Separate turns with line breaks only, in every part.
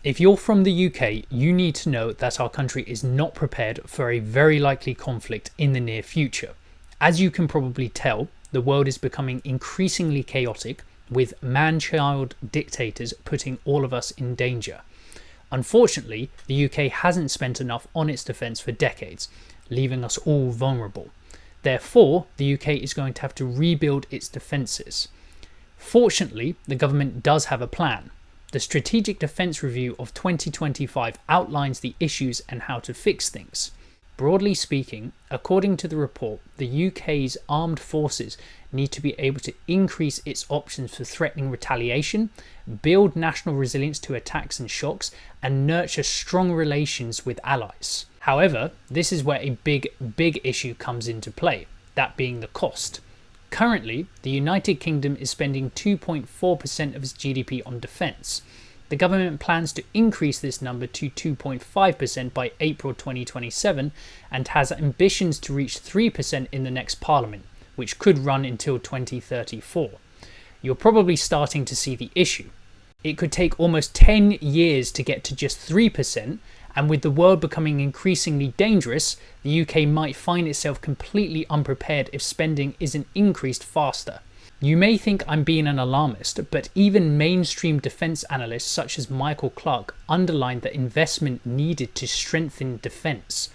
If you're from the UK, you need to know that our country is not prepared for a very likely conflict in the near future. As you can probably tell, the world is becoming increasingly chaotic, with man-child dictators putting all of us in danger. Unfortunately, the UK hasn't spent enough on its defence for decades, leaving us all vulnerable. Therefore, the UK is going to have to rebuild its defences. Fortunately, the government does have a plan. The Strategic Defence Review of 2025 outlines the issues and how to fix things. Broadly speaking, according to the report, the UK's armed forces need to be able to increase its options for threatening retaliation, build national resilience to attacks and shocks, and nurture strong relations with allies. However, this is where a big issue comes into play, that being the cost. Currently, the United Kingdom is spending 2.4% of its GDP on defence. The government plans to increase this number to 2.5% by April 2027 and has ambitions to reach 3% in the next parliament, which could run until 2034. You're probably starting to see the issue. It could take almost 10 years to get to just 3%, and with the world becoming increasingly dangerous, the UK might find itself completely unprepared if spending isn't increased faster. You may think I'm being an alarmist, but even mainstream defence analysts such as Michael Clarke underlined the investment needed to strengthen defence.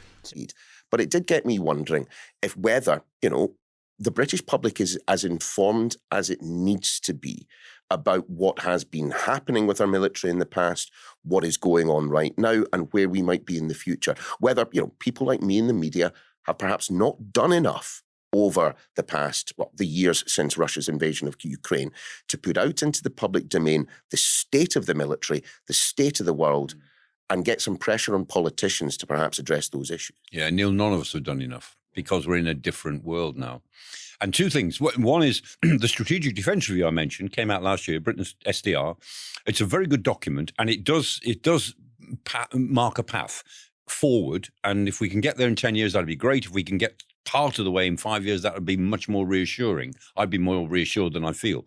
But it did get me wondering if whether, the British public is as informed as it needs to be about what has been happening with our military in the past, what is going on right now, and where we might be in the future. Whether, people like me in the media have perhaps not done enough over the past, the years since Russia's invasion of Ukraine, to put out into the public domain the state of the military, the state of the world, and get some pressure on politicians to perhaps address those issues.
Yeah, Neil, none of us have done enough because we're in a different world now. And two things. One is the Strategic Defence Review I mentioned came out last year, Britain's SDR. It's a very good document, and it does mark a path forward. And if we can get there in 10 years, that'd be great. If we can get part of the way in 5 years, that would be much more reassuring. I'd be more reassured than I feel.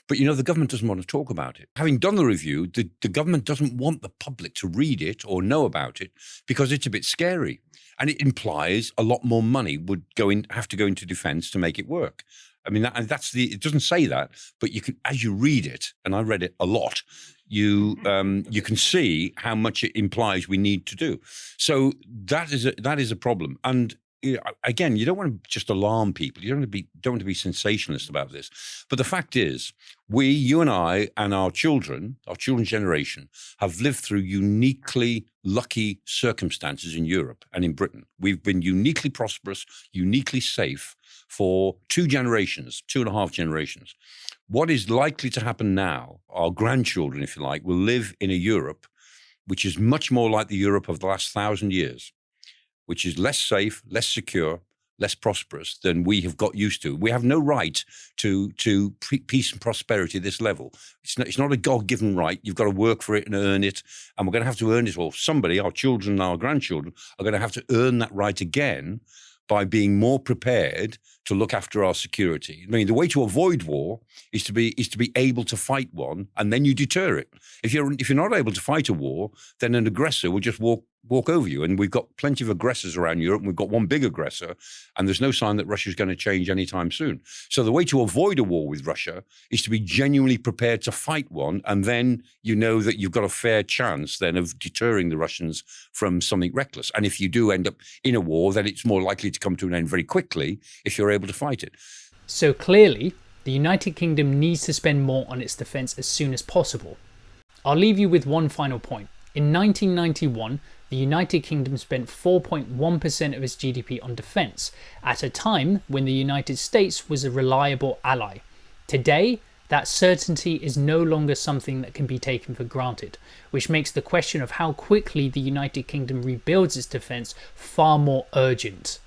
But, the government doesn't want to talk about it. Having done the review, the government doesn't want the public to read it or know about it because it's a bit scary. And it implies a lot more money would have to go into defence to make it work. I mean, it doesn't say that, but you can, as you read it, and I read it a lot, you can see how much it implies we need to do. So that is a problem. And again, you don't want to just alarm people. You don't want to be sensationalist about this. But the fact is, you and I and our children's generation have lived through uniquely lucky circumstances in Europe and in Britain. We've been uniquely prosperous, uniquely safe for 2.5 generations. What is likely to happen now, our grandchildren, if you like, will live in a Europe which is much more like the Europe of the last 1,000 years, which is less safe, less secure, less prosperous than we have got used to. We have no right to peace and prosperity at this level. It's not a God-given right. You've got to work for it and earn it, and we're going to have to earn it, or somebody, our children and our grandchildren, are going to have to earn that right again by being more prepared to look after our security. I mean, the way to avoid war is to be able to fight one, and then you deter it. If you're not able to fight a war, then an aggressor will just walk over you. And we've got plenty of aggressors around Europe, and we've got one big aggressor, and there's no sign that Russia's going to change anytime soon. So the way to avoid a war with Russia is to be genuinely prepared to fight one, and then you know that you've got a fair chance then of deterring the Russians from something reckless. And if you do end up in a war, then it's more likely to come to an end very quickly if you're able to fight it.
So clearly, the United Kingdom needs to spend more on its defence as soon as possible. I'll leave you with one final point. In 1991, the United Kingdom spent 4.1% of its GDP on defence, at a time when the United States was a reliable ally. Today, that certainty is no longer something that can be taken for granted, which makes the question of how quickly the United Kingdom rebuilds its defence far more urgent.